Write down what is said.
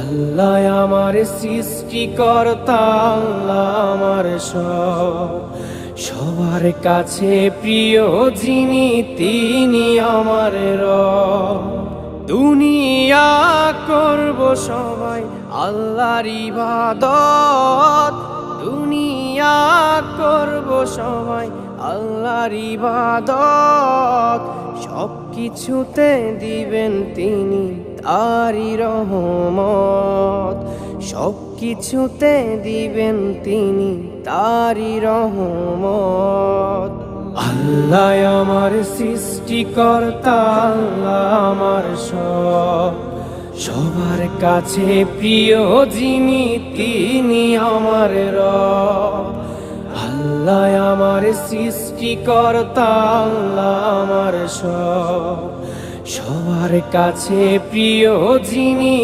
আল্লাহ আমার সৃষ্টিকর্তা, আল্লাহ আমার সবার কাছে প্রিয় যিনি তিনি আমার রব। দুনিয়া করব সবাই আল্লাহর ইবাদত, দুনিয়া করব সবাই আল্লাহর ইবাদত। সব কিছুতে দিবেন তিনি তারি রহমত, সব কিছুতে দিবেন তিনি তারি রহমত। আল্লাহ আমার সৃষ্টিকর্তা, আল্লাহ আমার সবার কাছে প্রিয় যিনি তিনি আমার রব। আল্লাহ আমার সৃষ্টিকর্তা, আল্লাহ আমার সবার কাছে প্রিয় যিনি